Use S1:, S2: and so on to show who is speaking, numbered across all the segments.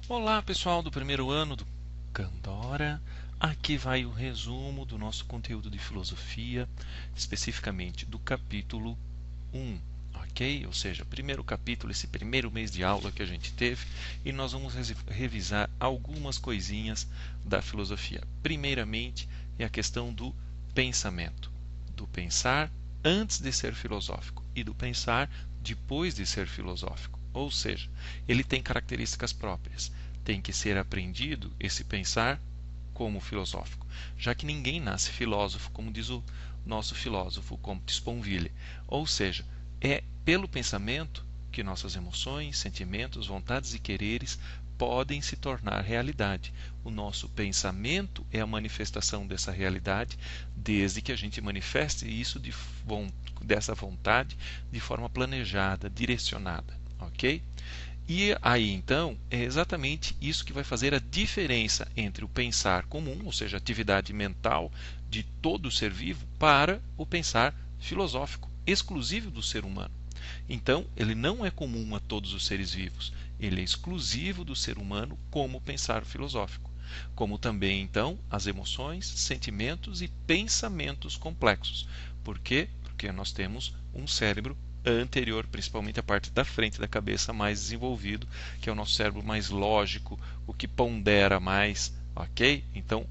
S1: Olá, pessoal do primeiro ano do Candora. Aqui vai o resumo do nosso conteúdo de filosofia, especificamente do capítulo 1, ok? Ou seja, primeiro capítulo, esse primeiro mês de aula que a gente teve, e nós vamos revisar algumas coisinhas da filosofia. Primeiramente, é a questão do pensamento, do pensar antes de ser filosófico e do pensar depois de ser filosófico. Ou seja, ele tem características próprias. Tem que ser aprendido esse pensar como filosófico, já que ninguém nasce filósofo, como diz o nosso filósofo Comte Sponville. Ou seja, é pelo pensamento que nossas emoções, sentimentos, vontades e quereres podem se tornar realidade. O nosso pensamento é a manifestação dessa realidade, desde que a gente manifeste isso dessa vontade de forma planejada, direcionada, ok? E aí então é exatamente isso que vai fazer a diferença entre o pensar comum, ou seja, a atividade mental de todo ser vivo, para o pensar filosófico, exclusivo do ser humano. Então, ele não é comum a todos os seres vivos, ele é exclusivo do ser humano como pensar filosófico. Como também, então, as emoções, sentimentos e pensamentos complexos. Por quê? Porque nós temos um cérebro anterior, principalmente a parte da frente da cabeça, mais desenvolvido, que é o nosso cérebro mais lógico, o que pondera mais, ok? Então,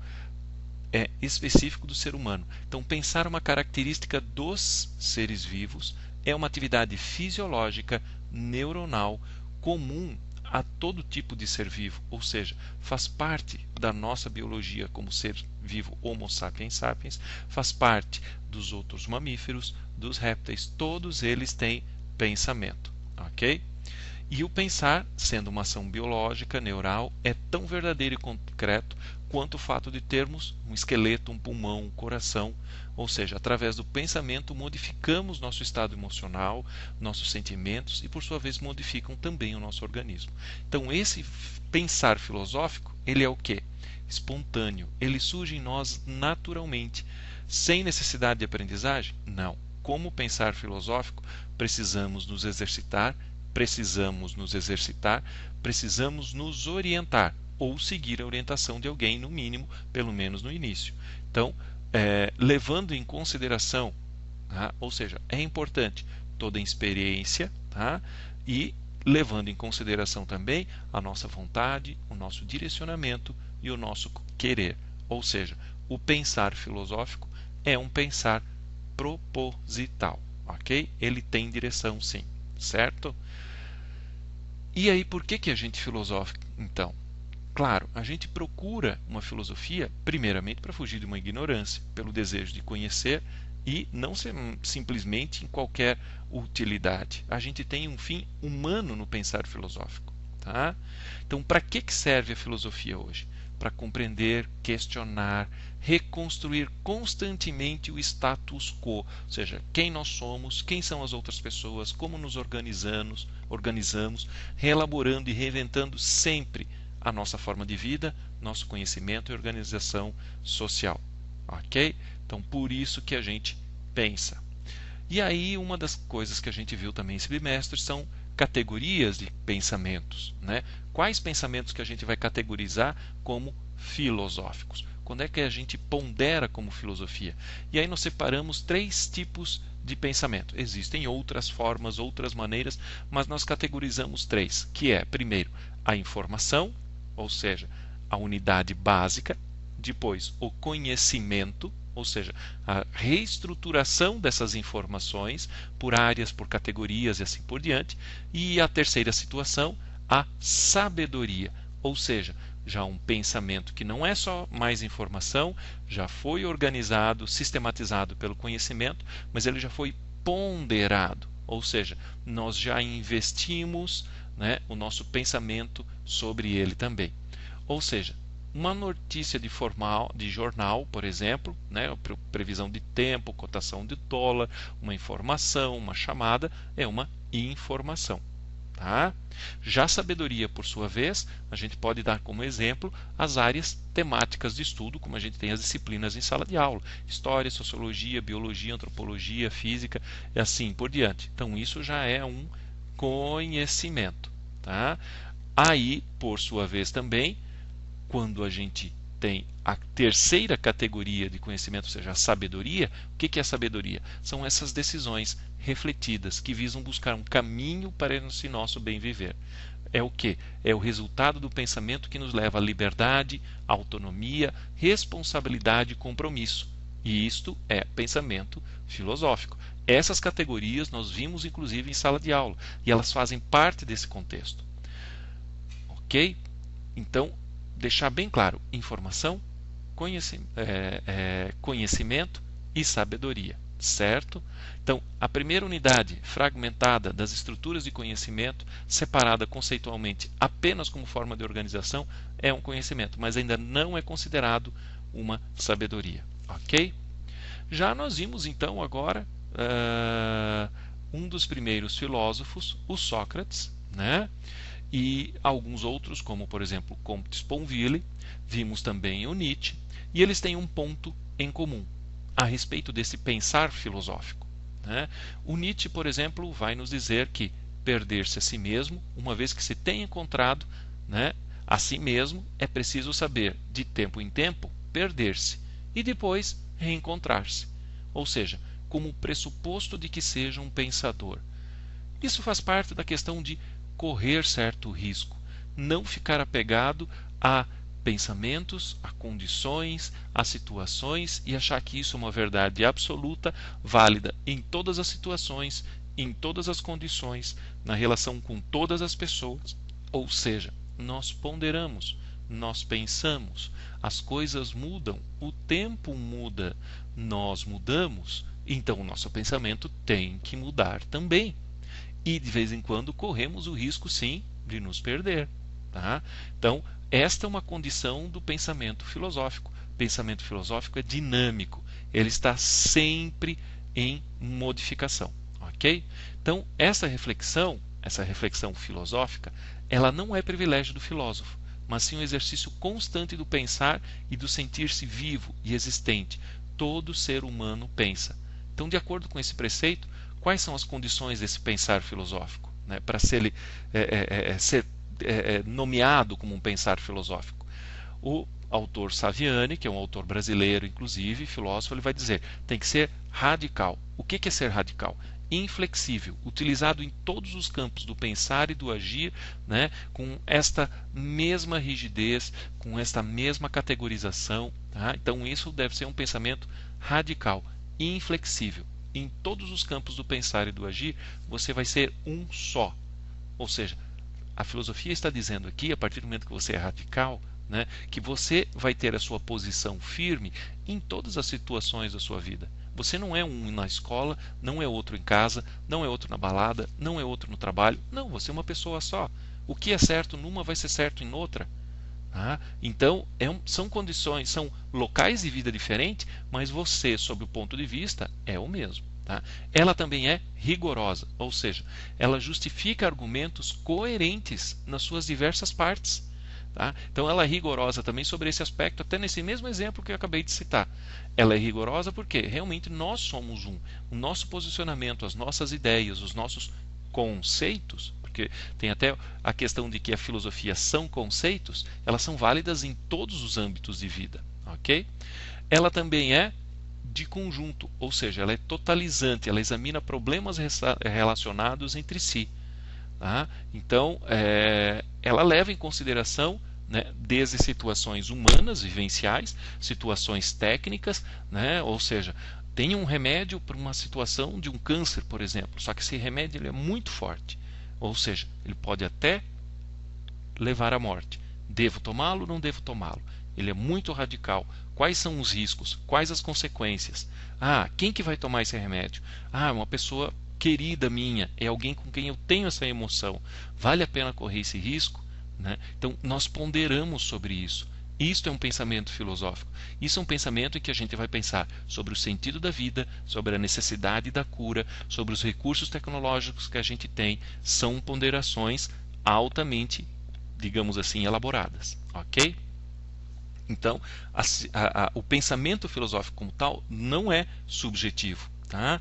S1: é específico do ser humano. Então, pensar uma característica dos seres vivos é uma atividade fisiológica, neuronal, comum a todo tipo de ser vivo, ou seja, faz parte da nossa biologia como ser vivo Homo sapiens sapiens, faz parte dos outros mamíferos, dos répteis, todos eles têm pensamento, ok? E o pensar, sendo uma ação biológica, neural, é tão verdadeiro e concreto quanto o fato de termos um esqueleto, um pulmão, um coração. Ou seja, através do pensamento modificamos nosso estado emocional, nossos sentimentos e, por sua vez, modificam também o nosso organismo. Então, esse pensar filosófico, ele é o quê? Espontâneo. Ele surge em nós naturalmente, sem necessidade de aprendizagem? Não. Como pensar filosófico, precisamos nos exercitar, precisamos nos orientar ou seguir a orientação de alguém, no mínimo, pelo menos no início. Então, levando em consideração, tá? Ou seja, é importante toda a experiência, tá? E levando em consideração também a nossa vontade, o nosso direcionamento e o nosso querer. Ou seja, o pensar filosófico é um pensar proposital, ok? Ele tem direção, sim, certo? E aí, por que a gente filosofa, então? Claro, a gente procura uma filosofia, primeiramente, para fugir de uma ignorância, pelo desejo de conhecer e não ser simplesmente em qualquer utilidade. A gente tem um fim humano no pensar filosófico. Tá? Então, para que serve a filosofia hoje? Para compreender, questionar, reconstruir constantemente o status quo, ou seja, quem nós somos, quem são as outras pessoas, como nos organizamos, reelaborando e reinventando sempre a nossa forma de vida, nosso conhecimento e organização social. Ok? Então, por isso que a gente pensa. E aí, uma das coisas que a gente viu também esse bimestre são categorias de pensamentos. Né? Quais pensamentos que a gente vai categorizar como filosóficos? Quando é que a gente pondera como filosofia? E aí nós separamos três tipos de pensamento. Existem outras formas, outras maneiras, mas nós categorizamos três, que é, primeiro, a informação, ou seja, a unidade básica, depois o conhecimento, ou seja, a reestruturação dessas informações por áreas, por categorias e assim por diante, e a terceira situação, a sabedoria, ou seja, já um pensamento que não é só mais informação, já foi organizado, sistematizado pelo conhecimento, mas ele já foi ponderado, ou seja, nós já investimos, né, o nosso pensamento sobre ele também. Ou seja, uma notícia de jornal, por exemplo, né, previsão de tempo, cotação de dólar, uma informação, uma chamada, é uma informação. Tá? Já a sabedoria, por sua vez, a gente pode dar como exemplo as áreas temáticas de estudo, como a gente tem as disciplinas em sala de aula: história, sociologia, biologia, antropologia, física e assim por diante. Então, isso já é um conhecimento. Tá? Aí, por sua vez também, quando a gente tem a terceira categoria de conhecimento, ou seja, a sabedoria, o que é a sabedoria? São essas decisões refletidas que visam buscar um caminho para esse nosso bem viver. É o que? É o resultado do pensamento que nos leva à liberdade, autonomia, responsabilidade e compromisso. E isto é pensamento filosófico. Essas categorias nós vimos inclusive em sala de aula e elas fazem parte desse contexto. Ok? Então, deixar bem claro: informação, conhecimento e sabedoria. Certo? Então, a primeira unidade fragmentada das estruturas de conhecimento, separada conceitualmente apenas como forma de organização, é um conhecimento, mas ainda não é considerado uma sabedoria. Ok? Já nós vimos então agora um dos primeiros filósofos, o Sócrates, né? E alguns outros, como por exemplo Comte Sponville, vimos também o Nietzsche, e eles têm um ponto em comum a respeito desse pensar filosófico, né? O Nietzsche, por exemplo, vai nos dizer que perder-se a si mesmo, uma vez que se tem encontrado, né, a si mesmo, é preciso saber, de tempo em tempo, perder-se e depois reencontrar-se, ou seja, como pressuposto de que seja um pensador. Isso faz parte da questão de correr certo risco, não ficar apegado a pensamentos, a condições, a situações e achar que isso é uma verdade absoluta, válida em todas as situações, em todas as condições, na relação com todas as pessoas. Ou seja, nós ponderamos, nós pensamos, as coisas mudam, o tempo muda, nós mudamos, então o nosso pensamento tem que mudar também. E de vez em quando corremos o risco, sim, de nos perder. Tá? Então, esta é uma condição do pensamento filosófico. O pensamento filosófico é dinâmico, ele está sempre em modificação. Ok? Então, essa reflexão filosófica, ela não é privilégio do filósofo, mas sim um exercício constante do pensar e do sentir-se vivo e existente. Todo ser humano pensa. Então, de acordo com esse preceito, quais são as condições desse pensar filosófico, né, para ser nomeado como um pensar filosófico? O autor Saviani, que é um autor brasileiro, inclusive, filósofo, ele vai dizer: tem que ser radical. O que é ser radical? Inflexível, utilizado em todos os campos do pensar e do agir, né, com esta mesma rigidez, com esta mesma categorização. Tá? Então, isso deve ser um pensamento radical, inflexível. Em todos os campos do pensar e do agir, você vai ser um só. Ou seja, a filosofia está dizendo aqui, a partir do momento que você é radical, né, que você vai ter a sua posição firme em todas as situações da sua vida. Você não é um na escola, não é outro em casa, não é outro na balada, não é outro no trabalho. Não, você é uma pessoa só. O que é certo numa vai ser certo em outra. Então, são condições, são locais de vida diferentes, mas você, sob o ponto de vista, é o mesmo. Tá? Ela também é rigorosa, ou seja, ela justifica argumentos coerentes nas suas diversas partes. Tá? Então, ela é rigorosa também sobre esse aspecto, até nesse mesmo exemplo que eu acabei de citar. Ela é rigorosa porque realmente nós somos um. O nosso posicionamento, as nossas ideias, os nossos conceitos, porque tem até a questão de que a filosofia são conceitos, elas são válidas em todos os âmbitos de vida. Ok? Ela também é de conjunto, ou seja, ela é totalizante, ela examina problemas relacionados entre si. Tá? Então, ela leva em consideração, né, desde situações humanas, vivenciais, situações técnicas, né, ou seja, tem um remédio para uma situação de um câncer, por exemplo, só que esse remédio ele é muito forte, ou seja, ele pode até levar à morte. Devo tomá-lo ou não devo tomá-lo? Ele é muito radical. Quais são os riscos? Quais as consequências? Quem que vai tomar esse remédio? Uma pessoa querida minha, é alguém com quem eu tenho essa emoção. Vale a pena correr esse risco? Né? Então, nós ponderamos sobre isso. Isto é um pensamento filosófico. Isso é um pensamento em que a gente vai pensar sobre o sentido da vida, sobre a necessidade da cura, sobre os recursos tecnológicos que a gente tem. São ponderações altamente, digamos assim, elaboradas. Ok? Então, o pensamento filosófico como tal não é subjetivo. Tá?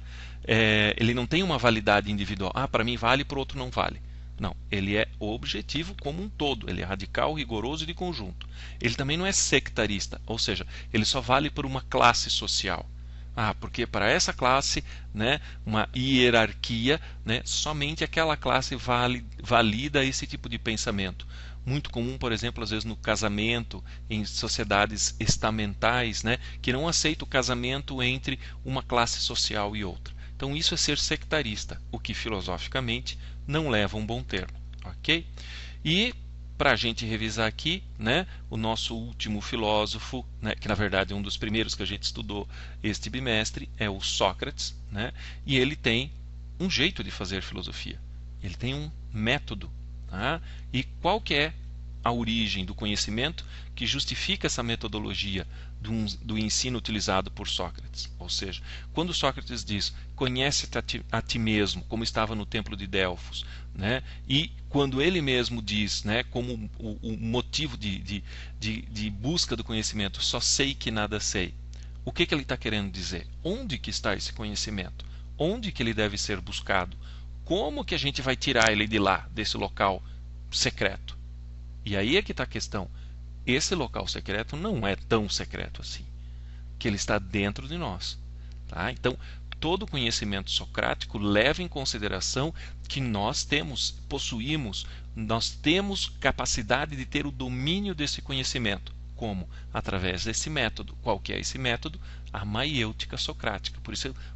S1: Ele não tem uma validade individual. Para mim vale, para o outro não vale. Não, ele é objetivo como um todo, ele é radical, rigoroso e de conjunto. Ele também não é sectarista, ou seja, ele só vale por uma classe social. Ah, porque para essa classe, né, uma hierarquia, né, somente aquela classe valida esse tipo de pensamento. Muito comum, por exemplo, às vezes no casamento, em sociedades estamentais, né, que não aceita o casamento entre uma classe social e outra. Então isso é ser sectarista, o que filosoficamente não leva a um bom termo, ok? E para a gente revisar aqui, né, o nosso último filósofo, né, que na verdade é um dos primeiros que a gente estudou este bimestre, é o Sócrates, né, e ele tem um jeito de fazer filosofia, ele tem um método. Tá? E qual que é a origem do conhecimento que justifica essa metodologia do ensino utilizado por Sócrates? Ou seja, quando Sócrates diz conhece-te a ti mesmo, como estava no templo de Delfos, né? E quando ele mesmo diz, né, como o motivo de busca do conhecimento, só sei que nada sei, o que ele está querendo dizer? Onde que está esse conhecimento? Onde que ele deve ser buscado? Como que a gente vai tirar ele de lá, desse local secreto? E aí é que está a questão. Esse local secreto não é tão secreto assim, que ele está dentro de nós. Tá? Então, todo conhecimento socrático leva em consideração que nós possuímos, nós temos capacidade de ter o domínio desse conhecimento. Como? Através desse método. Qual que é esse método? A maiêutica socrática.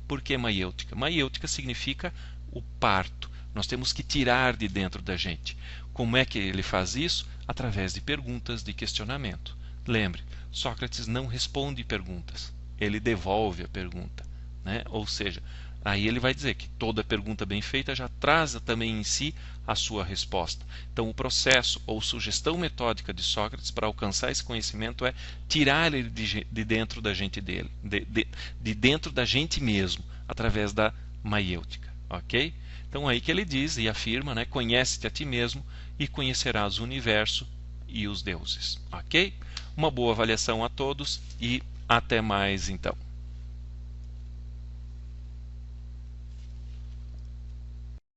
S1: Por que maiêutica? Maiêutica significa o parto. Nós temos que tirar de dentro da gente. Como é que ele faz isso? Através de perguntas, de questionamento. Lembre, Sócrates não responde perguntas, ele devolve a pergunta. Né? Ou seja, aí ele vai dizer que toda pergunta bem feita já traz também em si a sua resposta. Então, o processo ou sugestão metódica de Sócrates para alcançar esse conhecimento é tirar ele de dentro da gente dele, de dentro da gente mesmo, através da maiêutica. Ok? Então, aí que ele diz e afirma, né, conhece-te a ti mesmo e conhecerás o universo e os deuses. Ok? Uma boa avaliação a todos e até mais então.